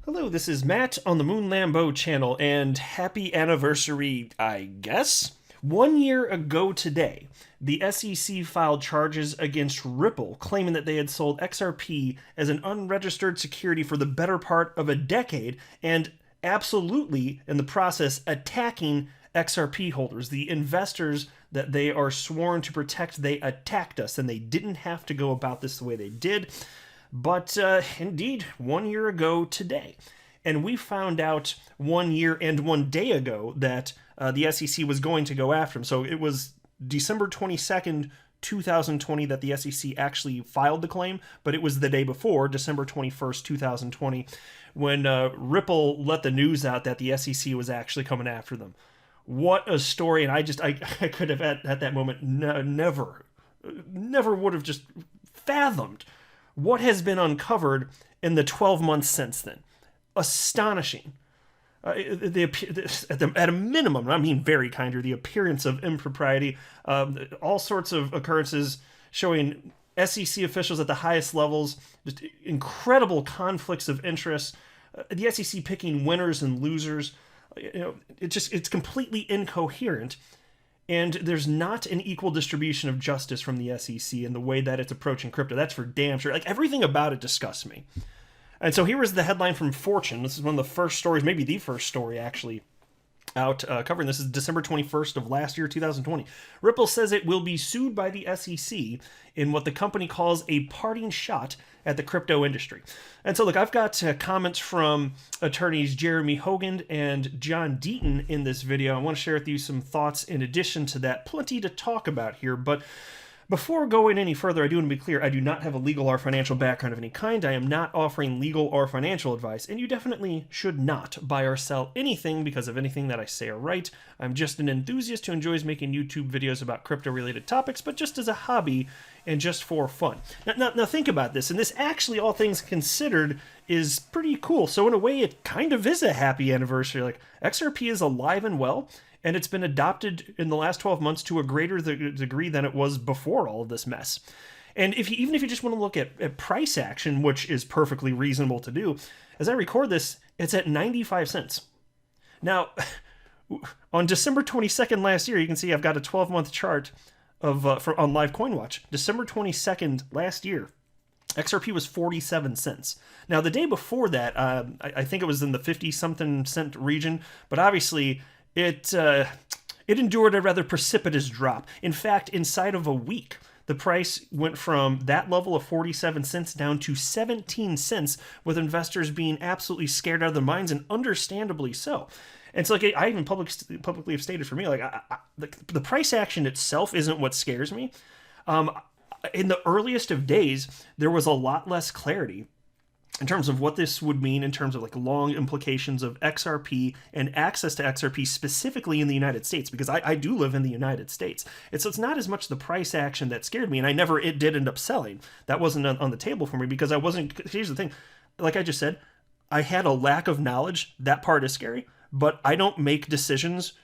Hello, this is Matt on the Moon Lambeau channel, and happy anniversary, I guess? 1 year ago today, the SEC filed charges against Ripple, claiming that they had sold XRP as an unregistered security for the better part of a decade, and absolutely, in the process, attacking XRP holders, the investors that they are sworn to protect. They attacked us, and they didn't have to go about this the way they did. But indeed, 1 year ago today. And we found out 1 year and 1 day ago that the SEC was going to go after him. So it was December 22nd, 2020 that the SEC actually filed the claim, but it was the day before, December 21st, 2020, when Ripple let the news out that the SEC was actually coming after them. What a story. And I could have at that moment never would have just fathomed what has been uncovered in the 12 months since then. Astonishing. At a minimum, I mean very kinder, the appearance of impropriety, all sorts of occurrences showing SEC officials at the highest levels, just incredible conflicts of interest, the SEC picking winners and losers. It's completely incoherent. And there's not an equal distribution of justice from the SEC in the way that it's approaching crypto. That's for damn sure. Like, everything about it disgusts me. And so here was the headline from Fortune. This is one of the first stories, maybe the first story actually, out covering this. Is December 21st of last year, 2020. Ripple says it will be sued by the SEC in what the company calls a parting shot at the crypto industry. And so, look, I've got comments from attorneys Jeremy Hogan and John Deaton in this video. I want to share with you some thoughts in addition to that. Plenty to talk about here, but before going any further, I do want to be clear, I do not have a legal or financial background of any kind. I am not offering legal or financial advice, and you definitely should not buy or sell anything because of anything that I say or write. I'm just an enthusiast who enjoys making YouTube videos about crypto-related topics, but just as a hobby and just for fun. Now think about this, and this actually, all things considered, is pretty cool. So in a way, it kind of is a happy anniversary. Like, XRP is alive and well, and it's been adopted in the last 12 months to a greater degree than it was before all of this mess. And even if you just want to look at price action, which is perfectly reasonable to do, as I record this, it's at 95 cents. Now, on December 22nd last year, you can see I've got a 12-month chart on Live CoinWatch. December 22nd last year, XRP was 47 cents. Now, the day before that, I think it was in the 50-something cent region, but obviously it endured a rather precipitous drop. In fact, inside of a week, the price went from that level of 47 cents down to 17 cents, with investors being absolutely scared out of their minds, and understandably so. And so, like, I even publicly have stated, for me, like, the price action itself isn't what scares me. In the earliest of days, there was a lot less clarity in terms of what this would mean in terms of, like, long implications of XRP and access to XRP specifically in the United States, because I do live in the United States. And so it's not as much the price action that scared me, and it did end up selling. That wasn't on the table for me because I wasn't, here's the thing, like I just said, I had a lack of knowledge. That part is scary, but I don't make decisions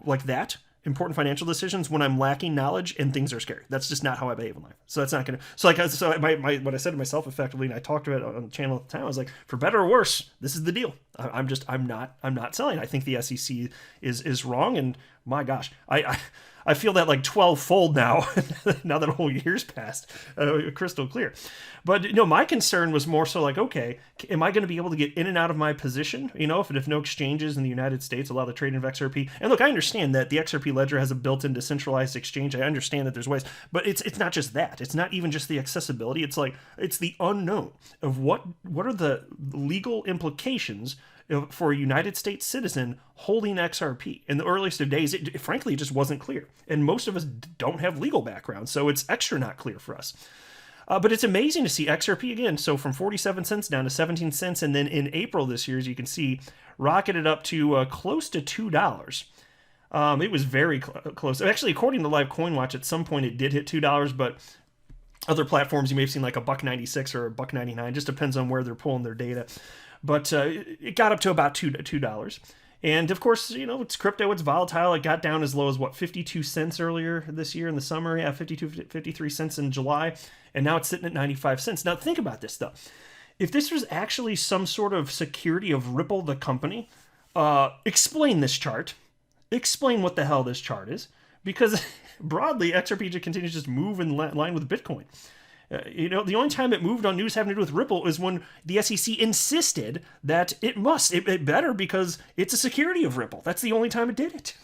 like that, important financial decisions, when I'm lacking knowledge and things are scary. That's just not how I behave in life. So that's not gonna. So what I said to myself effectively, and I talked about it on the channel at the time, I was like, for better or worse, this is the deal. I'm not selling. I think the SEC is wrong, and my gosh, I feel that like 12-fold now. Now that a whole year's passed, crystal clear. But my concern was more so like, okay, am I going to be able to get in and out of my position? If no exchanges in the United States allow the trading of XRP. And look, I understand that the XRP ledger has a built-in decentralized exchange. I understand that there's ways, but it's not just that. It's not even just the accessibility. It's like, it's the unknown of what are the legal implications for a United States citizen holding XRP. In the earliest of days, frankly, it just wasn't clear. And most of us don't have legal background, so it's extra not clear for us. But it's amazing to see XRP again. So from 47 cents down to 17 cents, and then in April this year, as you can see, rocketed up to close to $2. It was very close. Actually, according to Live CoinWatch, at some point it did hit $2, but other platforms you may have seen like a $1.96 or a $1.99. Just depends on where they're pulling their data. But it got up to about $2. And of course, it's crypto, it's volatile. It got down as low as 52 cents earlier this year in the summer. Yeah, 53 cents in July. And now it's sitting at 95 cents. Now think about this though. if this was actually some sort of security of Ripple, the company, explain this chart. Explain what the hell this chart is. Because broadly, XRP just continues to just move in line with Bitcoin. The only time it moved on news having to do with Ripple is when the SEC insisted that it better because it's a security of Ripple. That's the only time it did it.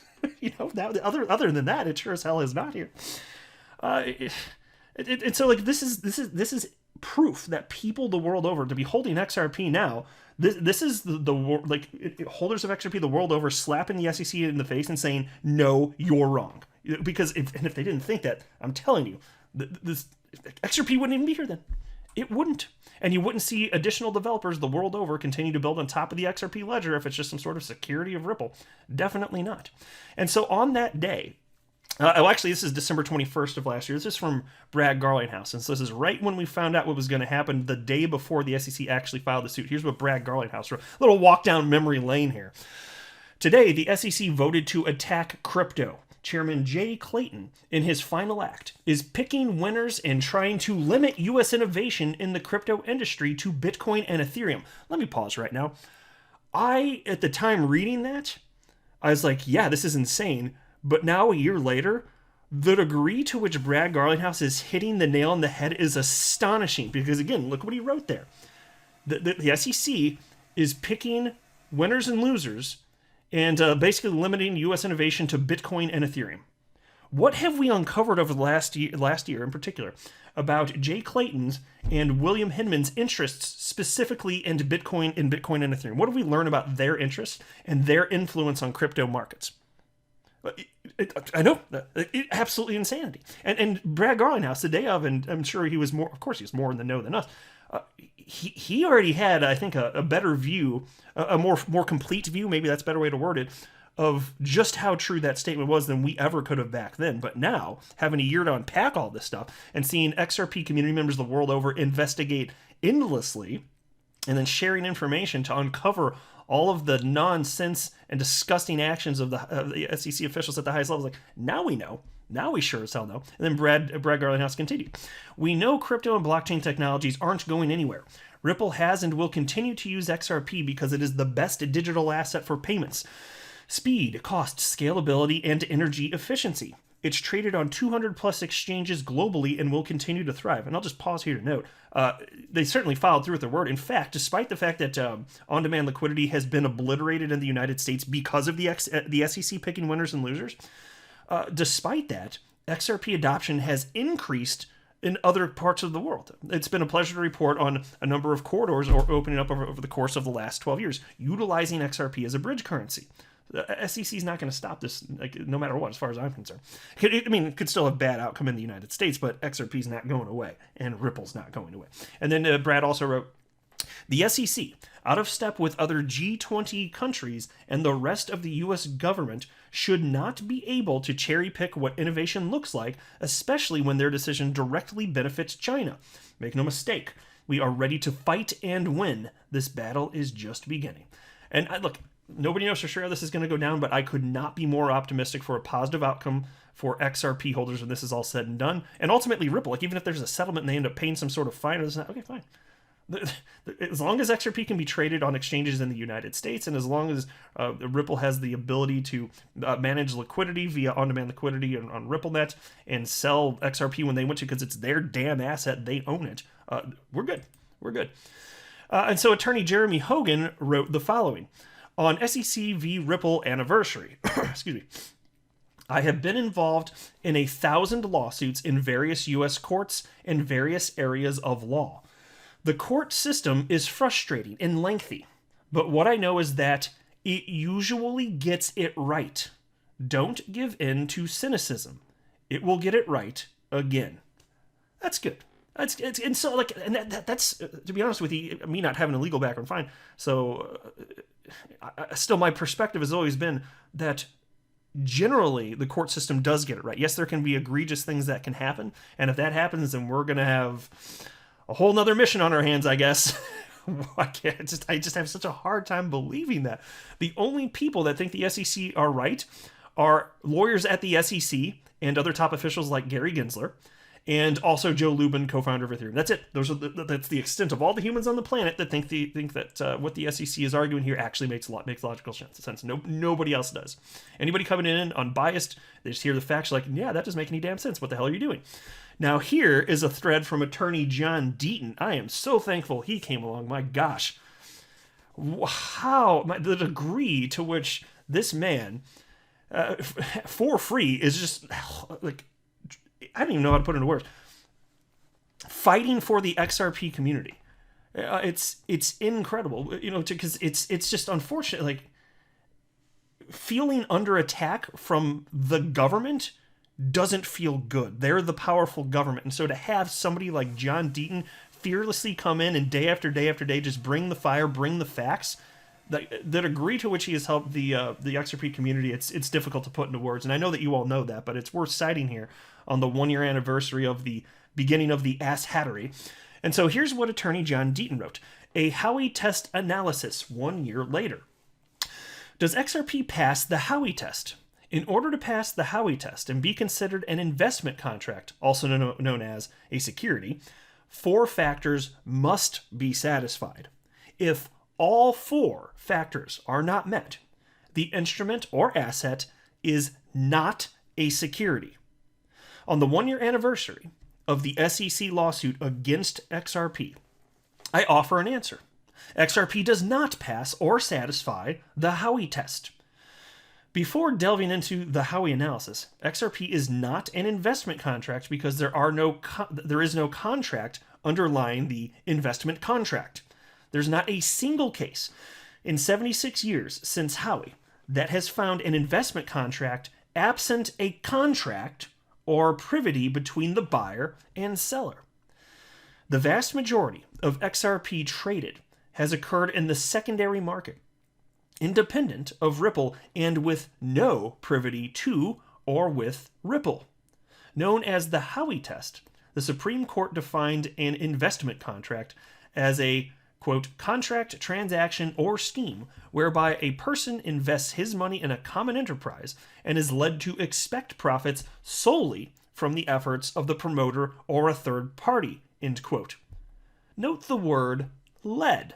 Now other than that, it sure as hell is not here. And so like this is proof that people the world over, to be holding XRP now, this is holders of XRP the world over slapping the SEC in the face and saying, no, you're wrong. Because if they didn't think that, I'm telling you, this XRP wouldn't even be here then. It wouldn't. And you wouldn't see additional developers the world over continue to build on top of the XRP ledger if it's just some sort of security of Ripple. Definitely not. And so on that day, actually, this is December 21st of last year. This is from Brad Garlinghouse. And so this is right when we found out what was going to happen the day before the SEC actually filed the suit. Here's what Brad Garlinghouse wrote. A little walk down memory lane here. Today, the SEC voted to attack crypto. Chairman Jay Clayton, in his final act, is picking winners and trying to limit U.S. innovation in the crypto industry to Bitcoin and Ethereum. Let me pause right now. At the time reading that, I was like, yeah, this is insane. But now, a year later, the degree to which Brad Garlinghouse is hitting the nail on the head is astonishing. Because, again, look what he wrote there. The SEC is picking winners and losers and basically limiting U.S. innovation to Bitcoin and Ethereum. What have we uncovered over the last year in particular about Jay Clayton's and William Hinman's interests specifically in Bitcoin and Ethereum? What have we learned about their interests and their influence on crypto markets? I know, absolutely insanity. And Brad Garlinghouse, the day of, and I'm sure he was more in the know than us. He already had, I think, a better view, a more complete view, maybe that's a better way to word it, of just how true that statement was than we ever could have back then. But now, having a year to unpack all this stuff and seeing XRP community members the world over investigate endlessly and then sharing information to uncover all of the nonsense and disgusting actions of the SEC officials at the highest levels, like, now we know. Now we sure as hell know. And then Brad Garlinghouse continued. We know crypto and blockchain technologies aren't going anywhere. Ripple has and will continue to use XRP because it is the best digital asset for payments, speed, cost, scalability, and energy efficiency. It's traded on 200 plus exchanges globally and will continue to thrive. And I'll just pause here to note, they certainly followed through with their word. In fact, despite the fact that on-demand liquidity has been obliterated in the United States because of the SEC picking winners and losers, despite that, XRP adoption has increased in other parts of the world. It's been a pleasure to report on a number of corridors opening up over the course of the last 12 years, utilizing XRP as a bridge currency. The SEC is not going to stop this, no matter what, as far as I'm concerned. It could still have bad outcome in the United States, but XRP is not going away, and Ripple's not going away. And then Brad also wrote, the SEC, out of step with other G20 countries and the rest of the U.S. government, should not be able to cherry-pick what innovation looks like, especially when their decision directly benefits China. Make no mistake, we are ready to fight and win. This battle is just beginning. And look, nobody knows for sure how this is going to go down, but I could not be more optimistic for a positive outcome for XRP holders when this is all said and done. And ultimately Ripple, even if there's a settlement and they end up paying some sort of fine, okay, fine. As long as XRP can be traded on exchanges in the United States, and as long as Ripple has the ability to manage liquidity via on-demand liquidity on RippleNet and sell XRP when they want to, because it's their damn asset, they own it, we're good. We're good. And so attorney Jeremy Hogan wrote the following. On SEC v. Ripple anniversary, excuse me, I have been involved in 1,000 lawsuits in various U.S. courts and various areas of law. The court system is frustrating and lengthy, but what I know is that it usually gets it right. Don't give in to cynicism. It will get it right again. That's good. That's to be honest with you, me not having a legal background, fine. So still, my perspective has always been that generally the court system does get it right. Yes, there can be egregious things that can happen, and if that happens, then we're going to have a whole nother mission on our hands, I guess. I just have such a hard time believing that. The only people that think the SEC are right are lawyers at the SEC and other top officials like Gary Gensler, and also Joe Lubin, co-founder of Ethereum. That's it. That's the extent of all the humans on the planet that think that what the SEC is arguing here actually makes logical sense. Nobody else does. Anybody coming in unbiased, they just hear the facts like, yeah, that doesn't make any damn sense. What the hell are you doing? Now here is a thread from attorney John Deaton. I am so thankful he came along. My gosh. The degree to which this man, for free, is just like, I don't even know how to put it into words. Fighting for the XRP community. It's incredible, because it's just unfortunate. Like, feeling under attack from the government doesn't feel good. They're the powerful government. And so to have somebody like John Deaton fearlessly come in and day after day after day just bring the fire, bring the facts, the degree to which he has helped the XRP community, it's difficult to put into words. And I know that you all know that, but it's worth citing here on the 1-year anniversary of the beginning of the ass hattery. And so here's what attorney John Deaton wrote. A Howey test analysis 1 year later. Does XRP pass the Howey test? In order to pass the Howey test and be considered an investment contract, also known as a security, 4 factors must be satisfied. If all 4 factors are not met, the instrument or asset is not a security. On the 1-year anniversary of the SEC lawsuit against XRP, I offer an answer. XRP does not pass or satisfy the Howey test. Before delving into the Howey analysis, XRP is not an investment contract because there is no contract underlying the investment contract. There's not a single case in 76 years since Howey that has found an investment contract absent a contract or privity between the buyer and seller. The vast majority of XRP traded has occurred in the secondary market, independent of Ripple and with no privity to or with Ripple. Known as the Howey test, the Supreme Court defined an investment contract as a, quote, contract, transaction, or scheme whereby a person invests his money in a common enterprise and is led to expect profits solely from the efforts of the promoter or a third party, end quote. Note the word led.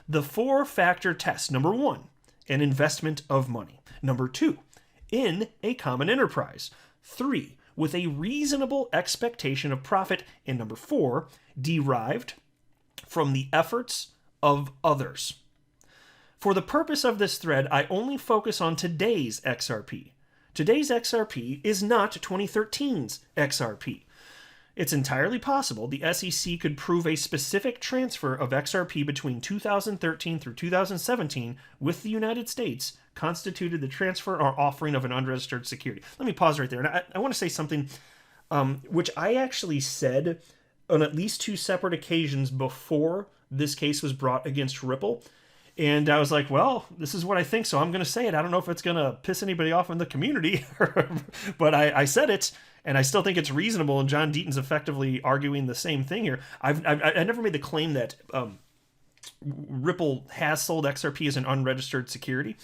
The 4-factor test. Number 1, an investment of money. Number 2, in a common enterprise. 3, with a reasonable expectation of profit. And number 4, derived from the efforts of others. For the purpose of this thread, I only focus on today's XRP. Today's XRP is not 2013's XRP. It's entirely possible the SEC could prove a specific transfer of XRP between 2013 through 2017 with the United States constituted the transfer or offering of an unregistered security. Let me pause right there. And I want to say something which I actually said on at least 2 separate occasions before this case was brought against Ripple. And I was like, well, this is what I think, so I'm going to say it. I don't know if it's going to piss anybody off in the community, but I said it, and I still think it's reasonable, and John Deaton's effectively arguing the same thing here. I never made the claim that Ripple has sold XRP as an unregistered security,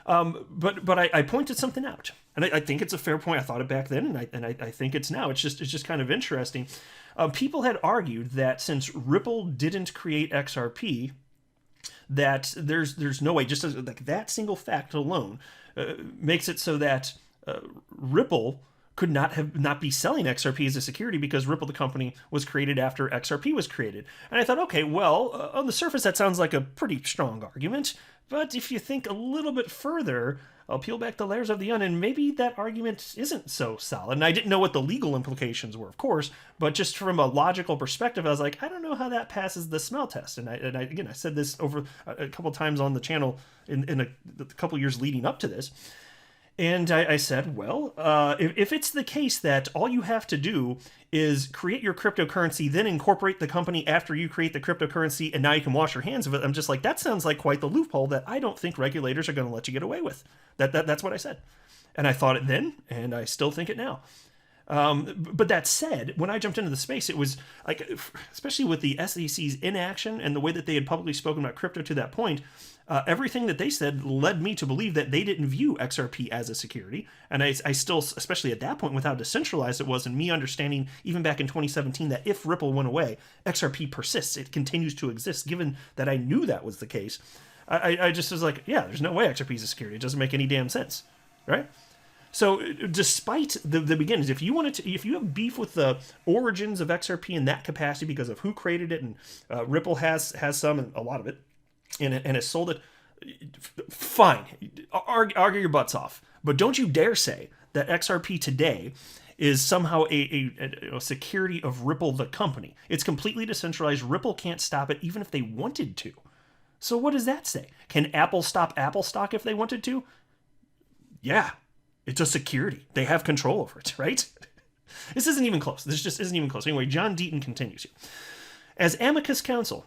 but I pointed something out, and I think it's a fair point. I thought it back then, and I think it's now. It's just kind of interesting. People had argued that since Ripple didn't create XRP, that there's no way, just as, like, that single fact alone makes it so that Ripple could not be selling XRP as a security because Ripple, the company, was created after XRP was created. And I thought, okay, well, on the surface that sounds like a pretty strong argument, but if you think a little bit further, I'll peel back the layers of the onion, maybe that argument isn't so solid. And I didn't know what the legal implications were, of course, but just from a logical perspective, I was like, I don't know how that passes the smell test. And I said this over a couple times on the channel in a couple years leading up to this. And I said, well, if it's the case that all you have to do is create your cryptocurrency, then incorporate the company after you create the cryptocurrency, and now you can wash your hands of it, I'm just like, that sounds like quite the loophole that I don't think regulators are going to let you get away with. That's what I said. And I thought it then, and I still think it now. But that said, when I jumped into the space, it was like, especially with the SEC's inaction and the way that they had publicly spoken about crypto to that point, everything that they said led me to believe that they didn't view XRP as a security. And I still, especially at that point, with how decentralized it was, and me understanding even back in 2017 that if Ripple went away, XRP persists, it continues to exist, given that I knew that was the case. I just was like, yeah, there's no way XRP is a security. It doesn't make any damn sense, right? So despite the beginnings, if you have beef with the origins of XRP in that capacity because of who created it, and Ripple has some, and a lot of it, and has sold it, fine, argue your butts off. But don't you dare say that XRP today is somehow a security of Ripple the company. It's completely decentralized. Ripple can't stop it even if they wanted to. So what does that say? Can Apple stop Apple stock if they wanted to? Yeah. It's a security. They have control over it, right? This isn't even close. This just isn't even close. Anyway, John Deaton continues here. As amicus counsel,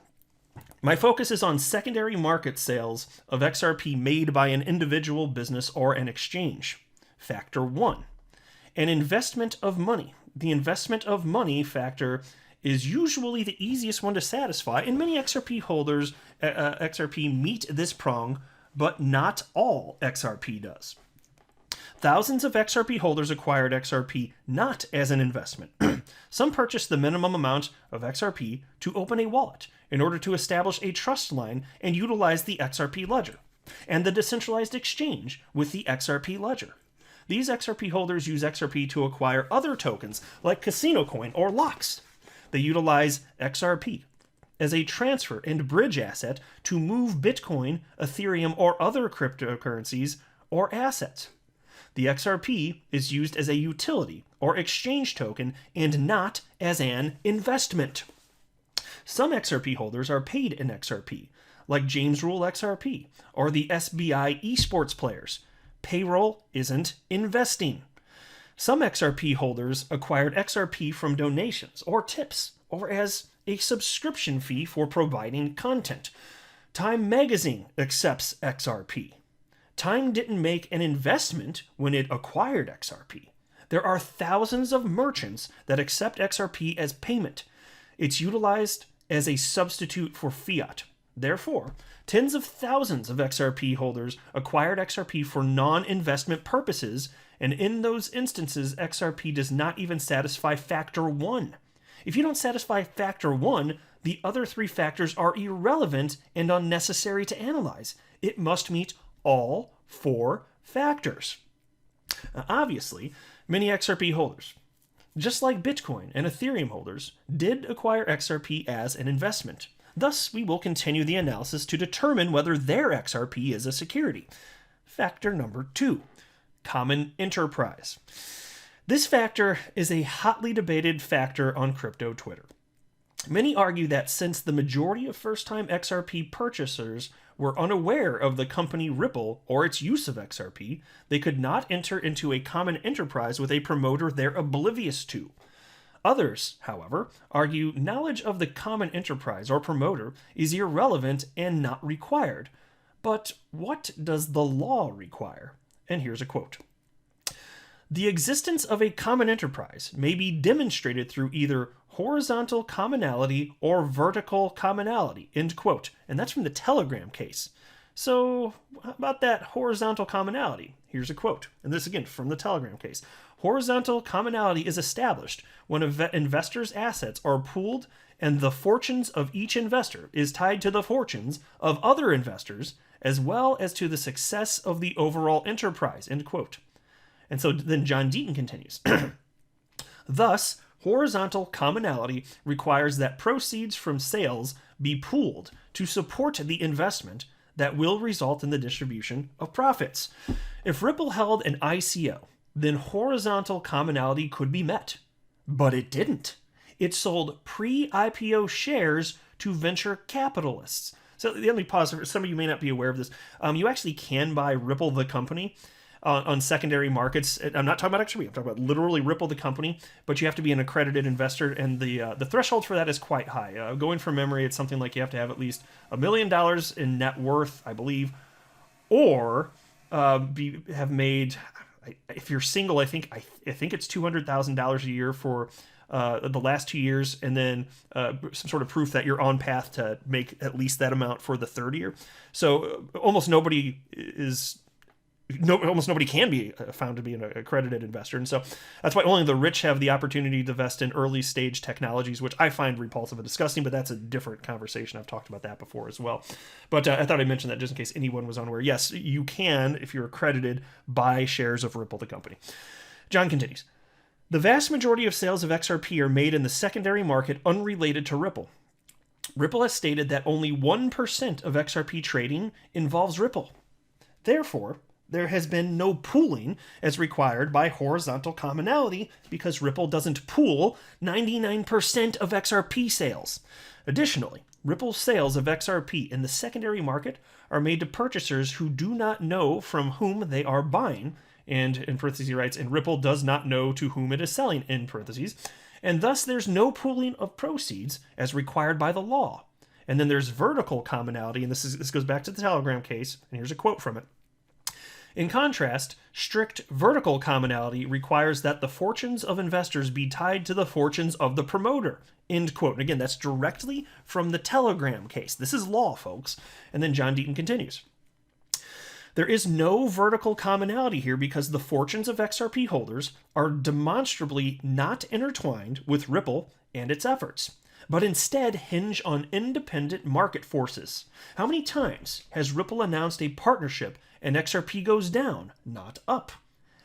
my focus is on secondary market sales of XRP made by an individual, business, or an exchange. Factor 1. An investment of money. The investment of money factor is usually the easiest one to satisfy, and many XRP holders, XRP meet this prong, but not all XRP does. Thousands of XRP holders acquired XRP not as an investment. Some purchased the minimum amount of XRP to open a wallet in order to establish a trust line and utilize the XRP ledger and the decentralized exchange with the XRP ledger. These XRP holders use XRP to acquire other tokens like Casino Coin or LOX. They utilize XRP as a transfer and bridge asset to move Bitcoin, Ethereum, or other cryptocurrencies or assets. The XRP is used as a utility or exchange token and not as an investment. Some XRP holders are paid in XRP, like James Rule XRP or the SBI esports players. Payroll isn't investing. Some XRP holders acquired XRP from donations or tips or as a subscription fee for providing content. Time Magazine accepts XRP. Time didn't make an investment when it acquired XRP. There are thousands of merchants that accept XRP as payment. It's utilized as a substitute for fiat. Therefore, tens of thousands of XRP holders acquired XRP for non-investment purposes, and in those instances, XRP does not even satisfy factor 1. If you don't satisfy factor 1, the other 3 factors are irrelevant and unnecessary to analyze. It must meet all 4 factors. Obviously, many XRP holders, just like Bitcoin and Ethereum holders, did acquire XRP as an investment. Thus, we will continue the analysis to determine whether their XRP is a security. Factor number 2, common enterprise. This factor is a hotly debated factor on crypto Twitter. Many argue that since the majority of first-time XRP purchasers were unaware of the company Ripple or its use of XRP, they could not enter into a common enterprise with a promoter they're oblivious to. Others, however, argue knowledge of the common enterprise or promoter is irrelevant and not required. But what does the law require? And here's a quote. The existence of a common enterprise may be demonstrated through either horizontal commonality or vertical commonality, end quote. And that's from the Telegram case. So how about that horizontal commonality? Here's a quote. And this again from the Telegram case. Horizontal commonality is established when investors' assets are pooled and the fortunes of each investor is tied to the fortunes of other investors as well as to the success of the overall enterprise, end quote. And so then John Deaton continues. Thus, horizontal commonality requires that proceeds from sales be pooled to support the investment that will result in the distribution of profits. If Ripple held an ICO, then horizontal commonality could be met. But it didn't. It sold pre-IPO shares to venture capitalists. So let me pause. Some of you may not be aware of this. You actually can buy Ripple the company on secondary markets. I'm not talking about XRP. I'm talking about literally Ripple the company, but you have to be an accredited investor, and the threshold for that is quite high. Going from memory, it's something like you have to have at least $1 million in net worth, I believe, or have made, if you're single, I think it's $200,000 a year for the last 2 years, and then some sort of proof that you're on path to make at least that amount for the third year. So almost nobody can be found to be an accredited investor. And so that's why only the rich have the opportunity to invest in early stage technologies, which I find repulsive and disgusting, but that's a different conversation. I've talked about that before as well. But I thought I'd mention that just in case anyone was unaware. Yes, you can, if you're accredited, buy shares of Ripple, the company. John continues. The vast majority of sales of XRP are made in the secondary market unrelated to Ripple. Ripple has stated that only 1% of XRP trading involves Ripple. Therefore, there has been no pooling as required by horizontal commonality because Ripple doesn't pool 99% of XRP sales. Additionally, Ripple's sales of XRP in the secondary market are made to purchasers who do not know from whom they are buying, and in parentheses he writes, and Ripple does not know to whom it is selling, in parentheses, and thus there's no pooling of proceeds as required by the law. And then there's vertical commonality, and this goes back to the Telegram case, and here's a quote from it. In contrast, strict vertical commonality requires that the fortunes of investors be tied to the fortunes of the promoter. End quote. And again, that's directly from the Telegram case. This is law, folks. And then John Deaton continues. There is no vertical commonality here because the fortunes of XRP holders are demonstrably not intertwined with Ripple and its efforts, but instead hinge on independent market forces. How many times has Ripple announced a partnership and XRP goes down, not up?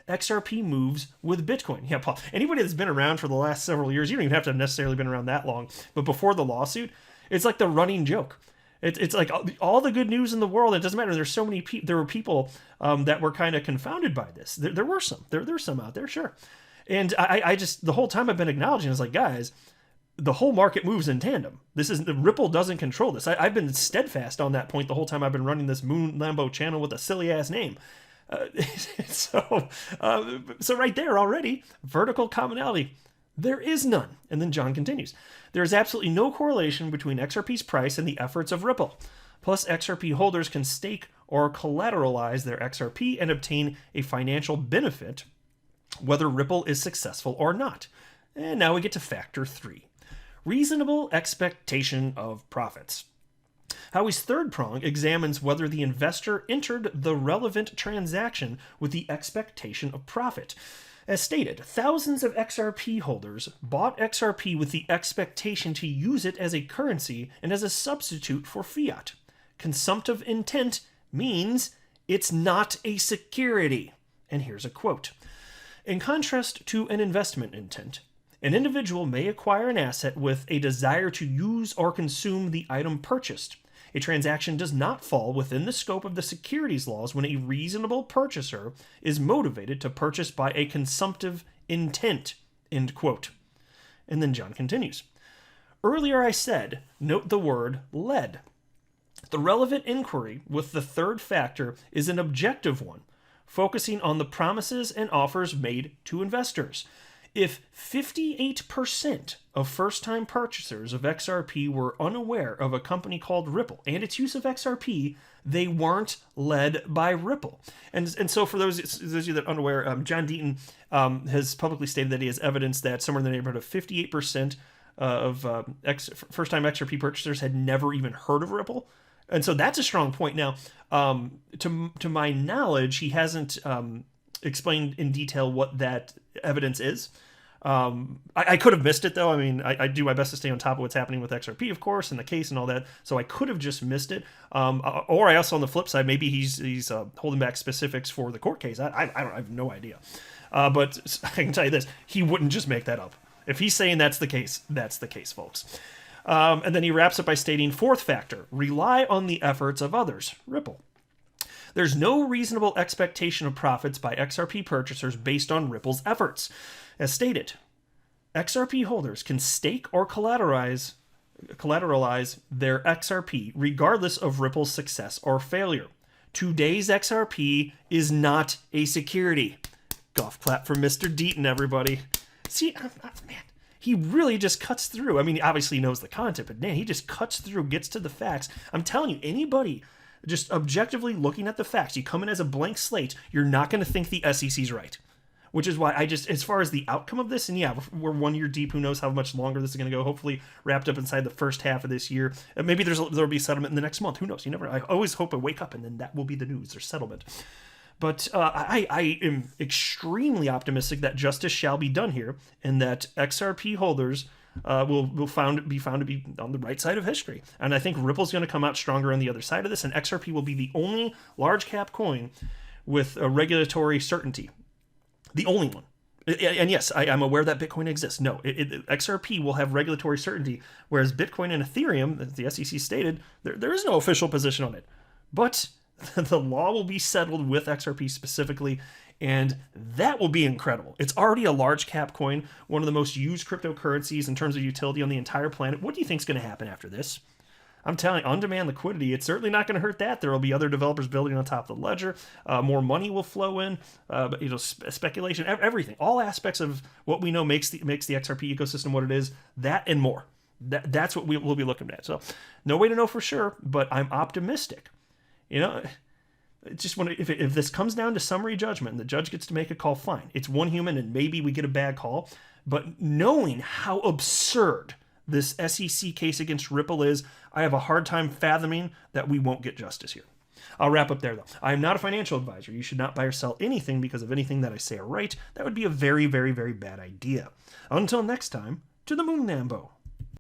XRP moves with Bitcoin. Yeah, Paul, anybody that's been around for the last several years, you don't even have to have necessarily been around that long, but before the lawsuit, it's like the running joke. It's like all the good news in the world. It doesn't matter. There's so many people. There were people that were kind of confounded by this. There were some. There's some out there, sure. And I just, the whole time I've been acknowledging, it's like, guys, the whole market moves in tandem. The Ripple doesn't control this. I've been steadfast on that point the whole time I've been running this Moon Lambo channel with a silly ass name. So right there already, vertical commonality. There is none. And then John continues. There is absolutely no correlation between XRP's price and the efforts of Ripple. Plus, XRP holders can stake or collateralize their XRP and obtain a financial benefit, whether Ripple is successful or not. And now we get to factor 3. Reasonable expectation of profits. Howie's third prong examines whether the investor entered the relevant transaction with the expectation of profit. As stated, thousands of XRP holders bought XRP with the expectation to use it as a currency and as a substitute for fiat. Consumptive intent means it's not a security. And here's a quote. In contrast to an investment intent, an individual may acquire an asset with a desire to use or consume the item purchased. A transaction does not fall within the scope of the securities laws when a reasonable purchaser is motivated to purchase by a consumptive intent. End quote. And then John continues. Earlier I said, note the word led. The relevant inquiry with the third factor is an objective one, focusing on the promises and offers made to investors. If 58% of first-time purchasers of XRP were unaware of a company called Ripple and its use of XRP, they weren't led by Ripple. And so for those of you that are unaware, John Deaton has publicly stated that he has evidence that somewhere in the neighborhood of 58% of first-time XRP purchasers had never even heard of Ripple. And so that's a strong point. Now, to my knowledge, he hasn't explained in detail what that evidence is. I could have missed it, though. I mean, I do my best to stay on top of what's happening with XRP, of course, and the case and all that. So I could have just missed it. Or I also, on the flip side, maybe he's holding back specifics for the court case. I have no idea. But I can tell you this: he wouldn't just make that up. If he's saying that's the case, folks. And then he wraps up by stating, fourth factor: rely on the efforts of others. Ripple. There's no reasonable expectation of profits by XRP purchasers based on Ripple's efforts. As stated, XRP holders can stake or collateralize their XRP regardless of Ripple's success or failure. Today's XRP is not a security. Golf clap for Mr. Deaton, everybody. See, man, he really just cuts through. I mean, he obviously knows the content, but man, he just cuts through, gets to the facts. I'm telling you, anybody just objectively looking at the facts, you come in as a blank slate, you're not going to think the SEC's right. Which is why as far as the outcome of this, and yeah, we're 1 year deep. Who knows how much longer this is going to go? Hopefully, wrapped up inside the first half of this year. Maybe there'll be settlement in the next month. Who knows? You never. I always hope I wake up and then that will be the news or settlement. But I am extremely optimistic that justice shall be done here, and that XRP holders will be found to be on the right side of history. And I think Ripple's going to come out stronger on the other side of this, and XRP will be the only large cap coin with a regulatory certainty. The only one. And yes, I'm aware that Bitcoin exists. No, XRP will have regulatory certainty, whereas Bitcoin and Ethereum, as the SEC stated, there is no official position on it. But the law will be settled with XRP specifically, and that will be incredible. It's already a large cap coin, one of the most used cryptocurrencies in terms of utility on the entire planet. What do you think is going to happen after this? I'm telling you, on-demand liquidity, it's certainly not going to hurt that. There will be other developers building on top of the ledger. More money will flow in, but speculation, everything, all aspects of what we know makes the XRP ecosystem what it is. That and more. That's what we'll be looking at. So, no way to know for sure, but I'm optimistic. Just if this comes down to summary judgment and the judge gets to make a call, fine. It's one human, and maybe we get a bad call. But knowing how absurd this SEC case against Ripple is, I have a hard time fathoming that we won't get justice here. I'll wrap up there, though. I am not a financial advisor. You should not buy or sell anything because of anything that I say or write. That would be a very, very, very bad idea. Until next time, to the moon, Nambo.